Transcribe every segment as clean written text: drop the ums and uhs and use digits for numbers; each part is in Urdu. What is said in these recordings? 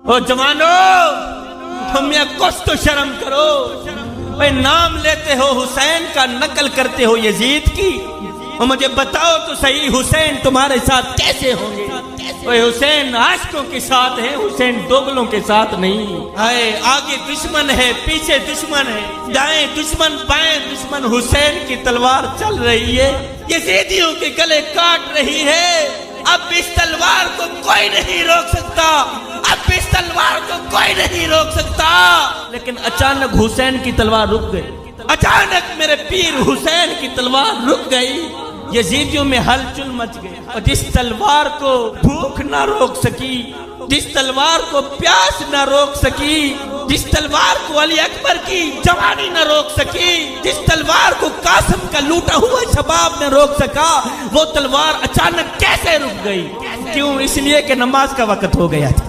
او جوانو تم یہ کچھ تو شرم کرو، اے نام لیتے ہو حسین کا، نقل کرتے ہو یزید کی، اور مجھے بتاؤ تو صحیح حسین تمہارے ساتھ کیسے ہوں گے؟ اے حسین عاشقوں کے ساتھ ہیں، حسین دوگلوں کے ساتھ نہیں۔ اے آگے دشمن ہے، پیچھے دشمن ہے، دائیں دشمن بائیں دشمن، حسین کی تلوار چل رہی ہے، یزیدیوں کے گلے کاٹ رہی ہے۔ اب اس تلوار کو کوئی نہیں روک سکتا، اب اس تلوار کو کوئی نہیں روک سکتا۔ لیکن اچانک حسین کی تلوار رک گئی، اچانک میرے پیر حسین کی تلوار رک گئی، یزیدیوں میں ہلچل مچ گئی، اور جس تلوار کو بھوک نہ روک سکی، جس تلوار کو پیاس نہ روک سکی، جس تلوار کو علی اکبر کی جوانی نہ روک سکی، جس تلوار کو قاسم کا لوٹا ہوا شباب نہ روک سکا، وہ تلوار اچانک کیسے رک گئی؟ کیوں؟ اس لیے کہ نماز کا وقت ہو گیا تھا۔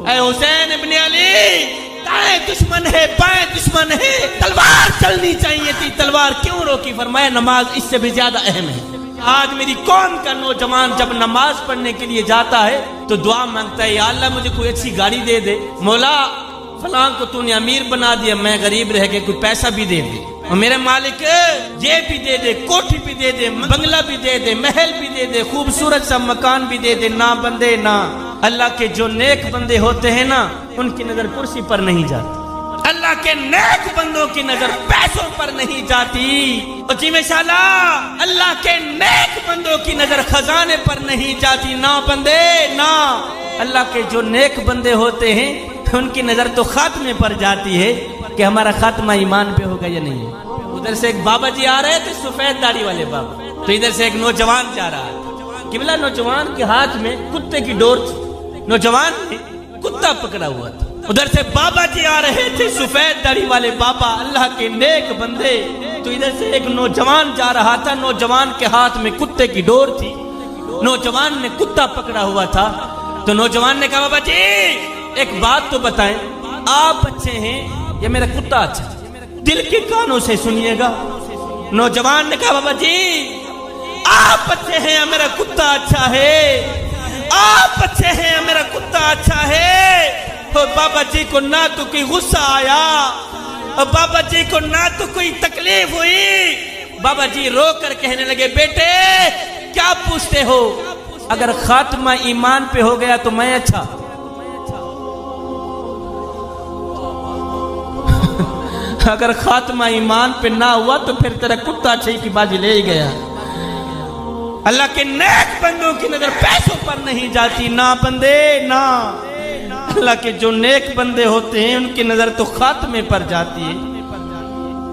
اے حسین ابن علی، دائیں دشمن ہے بائیں دشمن ہے، تلوار چلنی چاہیے تھی، تلوار کیوں روکی؟ فرمایا نماز اس سے بھی زیادہ اہم ہے۔ آج میری قوم کا نوجوان جب نماز پڑھنے کے لیے جاتا ہے تو دعا مانگتا ہے، یا اللہ مجھے کوئی اچھی گاڑی دے دے، مولا فلاں کو تو نے امیر بنا دیا، میں غریب رہ کے کوئی پیسہ بھی دے دے، اور میرے مالک یہ بھی دے دے، کوٹھی بھی دے دے، بنگلہ بھی دے دے، محل بھی دے دے، خوبصورت سا مکان بھی دے دے۔ نہ بندے نہ، اللہ کے جو نیک بندے ہوتے ہیں نا، ان کی نظر کرسی پر نہیں جاتی، اللہ کے نیک بندوں کی نظر پیسوں پر نہیں جاتی، اور جی ماشاءاللہ اللہ کے نیک بندوں کی نظر خزانے پر نہیں جاتی۔ نہ بندے نہ، اللہ کے جو نیک بندے ہوتے ہیں ان کی نظر تو خاتمے پر جاتی ہے کہ ہمارا خاتمہ ایمان پہ ہوگا یا نہیں۔ ادھر سے ایک بابا جی آ رہے تھے، سفید داڑھی والے بابا، تو ادھر سے ایک نوجوان جا رہا تھا، قبلہ نوجوان کے ہاتھ میں کتے کی ڈور تھی، نوجوان نے کتا پکڑا ہوا تھا۔ ادھر سے بابا جی آ رہے تھے، سفید داڑھی والے بابا، اللہ کے نیک بندے، تو ادھر سے ایک نوجوان جا رہا تھا، نوجوان کے ہاتھ میں کتے کی ڈور تھی، نوجوان نے کتا پکڑا ہوا تھا۔ تو نوجوان نے کہا بابا جی ایک بات تو بتائیں، آپ اچھے ہیں یا میرا کتا اچھا؟ دل کے کانوں سے سنیے گا۔ نوجوان نے کہا بابا جی آپ اچھے ہیں یا میرا کتا اچھا ہے؟ آپ اچھے ہیں یا میرا کتا اچھا ہے؟ اور بابا جی کو نہ تو کوئی غصہ آیا، اور بابا جی کو نہ تو کوئی تکلیف ہوئی، بابا جی رو کر کہنے لگے بیٹے کیا پوچھتے ہو؟ اگر خاتمہ ایمان پہ ہو گیا تو میں اچھا، اگر خاتمہ ایمان پہ نہ ہوا تو پھر تیرا کتا اچھائی کی بازی لے ہی گیا۔ اللہ کے نیک بندوں کی نظر پیسوں پر نہیں جاتی، نہ بندے نہ، اللہ کے جو نیک بندے ہوتے ہیں ان کی نظر تو خاتمے پر جاتی ہے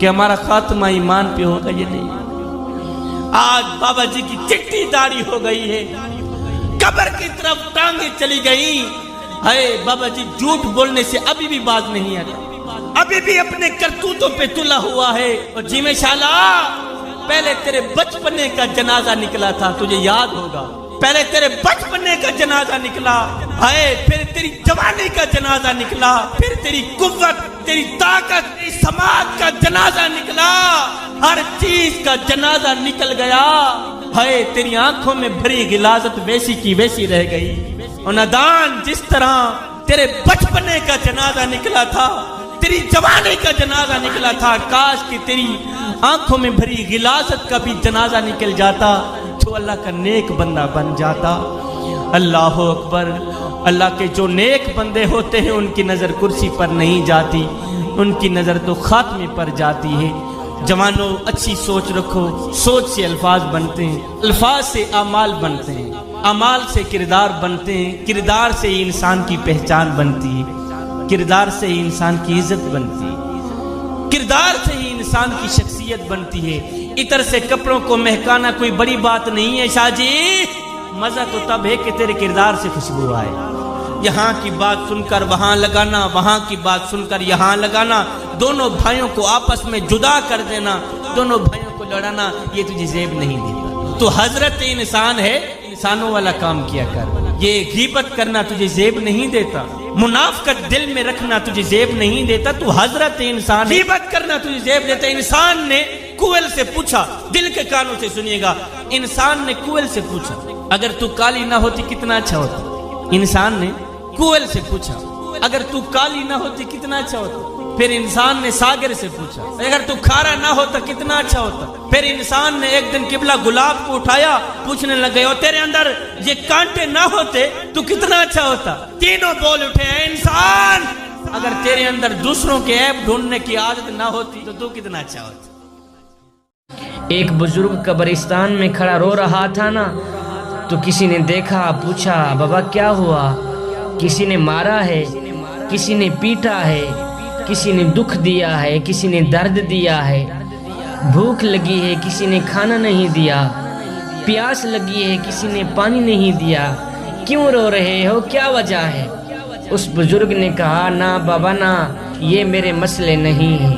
کہ ہمارا خاتمہ ایمان پہ ہوگا یہ نہیں۔ آج بابا جی کی چٹی داڑھی ہو گئی ہے، قبر کی طرف ٹانگیں چلی گئی، ہے بابا جی جھوٹ بولنے سے ابھی بھی باز نہیں آتا، ابھی بھی اپنے کرتوتوں پہ تلا ہوا ہے۔ اور جی میں شالا پہلے تیرے بچپنے کا جنازہ نکلا تھا، تجھے یاد ہوگا، پہلے تیرے بچپنے کا جنازہ نکلا ہے، پھر تیری جوانی کا جنازہ نکلا، پھر تیری قوت، تیری طاقت، تیری سماعت کا جنازہ نکلا، ہر چیز کا جنازہ نکل گیا ہے، تیری آنکھوں میں بھری غلاظت ویسی کی ویسی رہ گئی۔ اور نادان جس طرح تیرے بچپنے کا جنازہ نکلا تھا، تیری جوانی کا جنازہ نکلا تھا، کاش کہ تیری آنکھوں میں بھری غلاظت کا بھی جنازہ نکل جاتا تو اللہ کا نیک بندہ بن جاتا۔ اللہ اکبر۔ اللہ کے جو نیک بندے ہوتے ہیں ان کی نظر کرسی پر نہیں جاتی، ان کی نظر تو خاتمے پر جاتی ہے۔ جوانوں اچھی سوچ رکھو، سوچ سے الفاظ بنتے ہیں، الفاظ سے اعمال بنتے ہیں، اعمال سے کردار بنتے ہیں، کردار سے ہی انسان کی پہچان بنتی ہے، کردار سے ہی انسان کی عزت بنتی ہے، کردار سے ہی انسان کی شخصیت بنتی ہے۔ عطر سے کپڑوں کو مہکانا کوئی بڑی بات نہیں ہے شاہ جی، مزہ تو تب ہے کہ تیرے کردار سے خوشبو آئے۔ یہاں کی بات سن کر وہاں لگانا، وہاں کی بات سن کر یہاں لگانا، دونوں بھائیوں کو آپس میں جدا کر دینا، دونوں بھائیوں کو لڑانا، یہ تجھے زیب نہیں دیتا۔ تو حضرت انسان ہے، انسانوں والا کام کیا کر۔ یہ غیبت کرنا تجھے زیب نہیں دیتا، منافقت دل میں رکھنا تجھے زیب نہیں دیتا۔ تو حضرت انسان، غیبت کرنا تجھے زیب دیتا۔ انسان نے کوئل سے پوچھا، دل کے کانوں سے سنیے گا، انسان نے کوئل سے پوچھا اگر تو کالی نہ ہوتی کتنا اچھا ہوتا۔ انسان نے کوئل سے پوچھا اگر تو کالی نہ ہوتی کتنا اچھا ہوتا۔ پھر انسان نے ساگر سے پوچھا اگر تو کھارا نہ ہوتا کتنا اچھا ہوتا۔ پھر انسان نے ایک دن قبلہ گلاب کو اٹھایا، پوچھنے لگے اور تیرے اندر یہ کانٹے نہ ہوتے تو کتنا اچھا ہوتا۔ تینوں بول اٹھے اے انسان، اگر تیرے اندر دوسروں کے عیب ڈھونڈنے کی عادت نہ ہوتی تو کتنا اچھا ہوتا۔ ایک بزرگ قبرستان میں کھڑا رو رہا تھا نا، تو کسی نے دیکھا، پوچھا بابا کیا ہوا؟ کسی نے مارا ہے، کسی نے پیٹا ہے، کسی نے دکھ دیا ہے، کسی نے درد دیا ہے، بھوک لگی ہے، کسی نے کھانا نہیں دیا، پیاس لگی ہے، کسی نے پانی نہیں دیا، کیوں رو رہے ہو؟ کیا وجہ ہے؟ اس بزرگ نے کہا نا بابا نا، یہ میرے مسئلے نہیں ہیں۔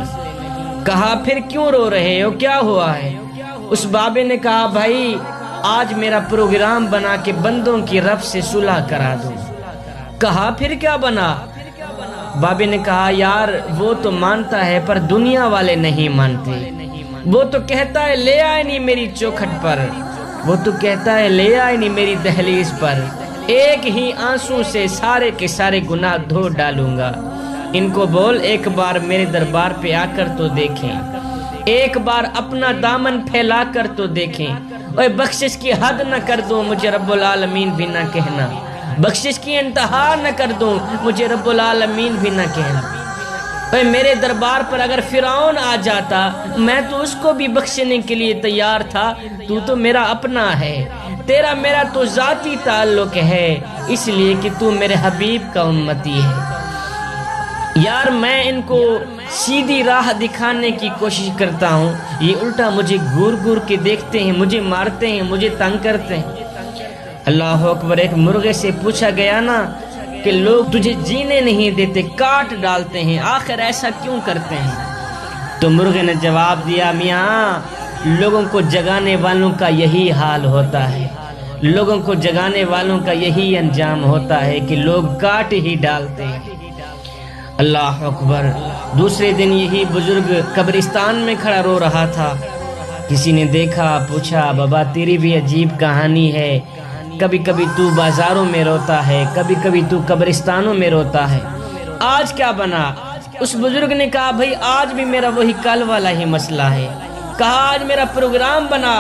کہا پھر کیوں رو رہے ہو؟ کیا ہوا ہے؟ اس بابے نے کہا بھائی آج میرا پروگرام بنا کہ بندوں کی رب سے صلح کرا دوں۔ کہا پھر کیا بنا؟ بابے نے کہا یار وہ تو مانتا ہے پر دنیا والے نہیں مانتے۔ وہ تو کہتا ہے لے آئے نہیں میری چوکھٹ پر، وہ تو کہتا ہے لے آئے نہیں میری دہلیز پر، ایک ہی آنسو سے سارے کے سارے گناہ دھو ڈالوں گا۔ ان کو بول ایک بار میرے دربار پہ آ کر تو دیکھیں، ایک بار اپنا دامن پھیلا کر تو دیکھیں۔ اور بخشش کی حد نہ کر دوں مجھے رب العالمین بھی نہ کہنا، بخشش کی انتہا نہ کر دوں مجھے رب العالمین بھی نہ کہنا۔ اے میرے دربار پر اگر فرعون آ جاتا میں تو اس کو بھی بخشنے کے لیے تیار تھا، تو میرا اپنا ہے، تیرا میرا تو ذاتی تعلق ہے، اس لیے کہ تو میرے حبیب کا امتی ہے۔ یار میں ان کو سیدھی راہ دکھانے کی کوشش کرتا ہوں، یہ الٹا مجھے گور گور کے دیکھتے ہیں، مجھے مارتے ہیں، مجھے تنگ کرتے ہیں۔ اللہ اکبر۔ ایک مرغے سے پوچھا گیا نا کہ لوگ تجھے جینے نہیں دیتے، کاٹ ڈالتے ہیں، آخر ایسا کیوں کرتے ہیں؟ تو مرغے نے جواب دیا میاں لوگوں کو جگانے والوں کا یہی حال ہوتا ہے، لوگوں کو جگانے والوں کا یہی انجام ہوتا ہے کہ لوگ کاٹ ہی ڈالتے ہیں۔ اللہ اکبر۔ دوسرے دن یہی بزرگ قبرستان میں کھڑا رو رہا تھا، کسی نے دیکھا، پوچھا بابا تیری بھی عجیب کہانی ہے، کبھی کبھی تو بازاروں میں روتا ہے، کبھی کبھی تو قبرستانوں میں روتا ہے، آج کیا بنا؟ اس بزرگ نے کہا بھائی آج بھی میرا وہی کل والا ہی مسئلہ ہے۔ کہا آج میرا پروگرام بنا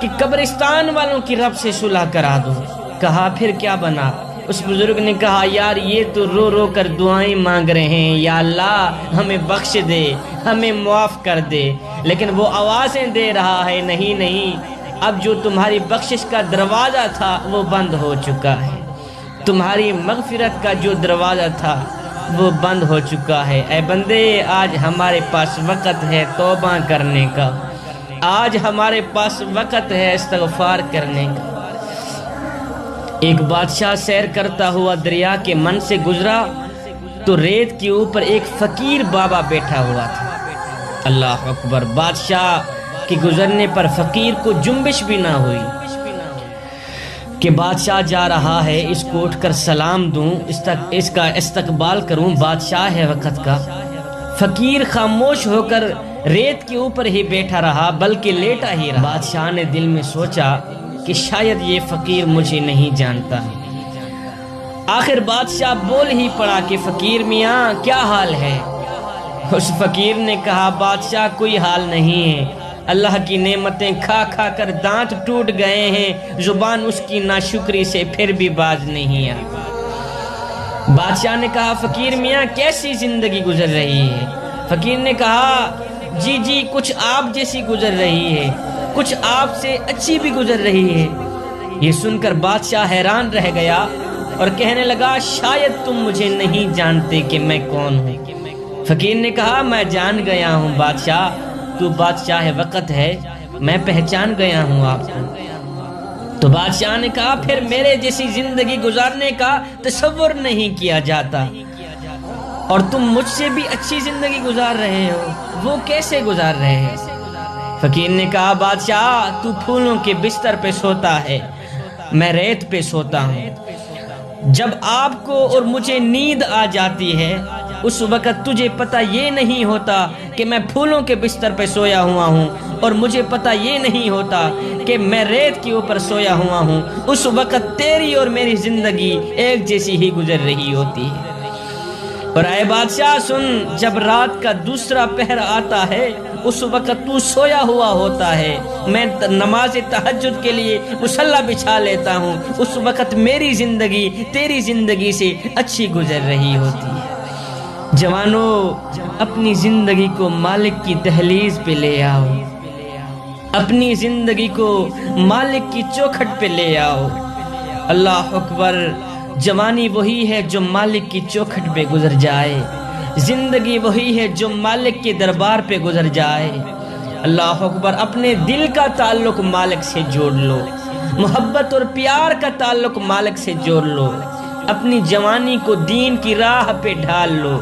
کہ قبرستان والوں کی رب سے صلح کرا دوں۔ کہا پھر کیا بنا؟ اس بزرگ نے کہا یار یہ تو رو رو کر دعائیں مانگ رہے ہیں، یا اللہ ہمیں بخش دے، ہمیں معاف کر دے، لیکن وہ آوازیں دے رہا ہے نہیں نہیں، اب جو تمہاری بخشش کا دروازہ تھا وہ بند ہو چکا ہے، تمہاری مغفرت کا جو دروازہ تھا وہ بند ہو چکا ہے۔ اے بندے آج ہمارے پاس وقت ہے توبہ کرنے کا، آج ہمارے پاس وقت ہے استغفار کرنے کا۔ ایک بادشاہ سیر کرتا ہوا دریا کے من سے گزرا تو ریت کے اوپر ایک فقیر بابا بیٹھا ہوا تھا۔ اللہ اکبر۔ بادشاہ کے گزرنے پر فقیر کو جنبش بھی نہ ہوئی کہ بادشاہ جا رہا ہے، اس کو اٹھ کر سلام دوں، اس کا استقبال کروں، بادشاہ ہے وقت کا۔ فقیر خاموش ہو کر ریت کے اوپر ہی بیٹھا رہا، بلکہ لیٹا ہی رہا۔ بادشاہ نے دل میں سوچا کہ شاید یہ فقیر مجھے نہیں جانتا۔ آخر بادشاہ بول ہی پڑا کہ فقیر میاں کیا حال ہے؟ اس فقیر نے کہا بادشاہ کوئی حال نہیں ہے، اللہ کی نعمتیں کھا کھا کر دانت ٹوٹ گئے ہیں، زبان اس کی ناشکری سے پھر بھی باز نہیں آئی۔ بادشاہ نے کہا فقیر میاں کیسی زندگی گزر رہی ہے؟ فقیر نے کہا جی کچھ آپ جیسی گزر رہی ہے، کچھ آپ سے اچھی بھی گزر رہی ہے۔ یہ سن کر بادشاہ حیران رہ گیا اور کہنے لگا شاید تم مجھے نہیں جانتے کہ میں کون ہوں۔ فقیر نے کہا میں جان گیا ہوں بادشاہ، تو بادشاہ وقت ہے، میں پہچان گیا ہوں آپ کو۔ تو بادشاہ نے کہا پھر میرے جیسی زندگی گزارنے کا تصور نہیں کیا جاتا، اور تم مجھ سے بھی اچھی زندگی گزار رہے ہو، وہ کیسے گزار رہے ہیں؟ فقیر نے کہا بادشاہ تو پھولوں کے بستر پہ سوتا ہے، میں ریت پہ سوتا ہوں۔ جب آپ کو اور مجھے نیند آ جاتی ہے اس وقت تجھے پتہ یہ نہیں ہوتا کہ میں پھولوں کے بستر پہ سویا ہوا ہوں، اور مجھے پتہ یہ نہیں ہوتا کہ میں ریت کے اوپر سویا ہوا ہوں۔ اس وقت تیری اور میری زندگی ایک جیسی ہی گزر رہی ہوتی ہے۔ اور اے بادشاہ سن، جب رات کا دوسرا پہر آتا ہے اس وقت تو سویا ہوا ہوتا ہے، میں نماز تہجد کے لیے مصلی بچھا لیتا ہوں، اس وقت میری زندگی تیری زندگی سے اچھی گزر رہی ہوتی ہے۔ جوانوں، اپنی زندگی کو مالک کی دہلیز پہ لے آؤ، اپنی زندگی کو مالک کی چوکھٹ پہ لے آؤ۔ اللہ اکبر، جوانی وہی ہے جو مالک کی چوکھٹ پہ گزر جائے، زندگی وہی ہے جو مالک کے دربار پہ گزر جائے۔ اللہ اکبر، اپنے دل کا تعلق مالک سے جوڑ لو، محبت اور پیار کا تعلق مالک سے جوڑ لو، اپنی جوانی کو دین کی راہ پہ ڈھال لو۔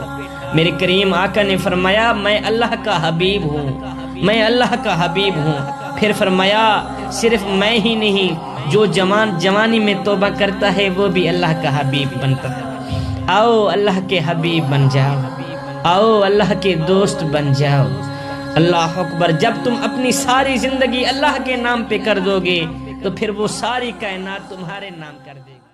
میرے کریم آقا نے فرمایا میں اللہ کا حبیب ہوں، میں اللہ کا حبیب ہوں۔ پھر فرمایا صرف میں ہی نہیں، جو جوانی میں توبہ کرتا ہے وہ بھی اللہ کا حبیب بنتا ہے۔ آؤ اللہ کے حبیب بن جاؤ، آؤ اللہ کے دوست بن جاؤ۔ اللہ اکبر، جب تم اپنی ساری زندگی اللہ کے نام پہ کر دو گے تو پھر وہ ساری کائنات تمہارے نام کر دے گی۔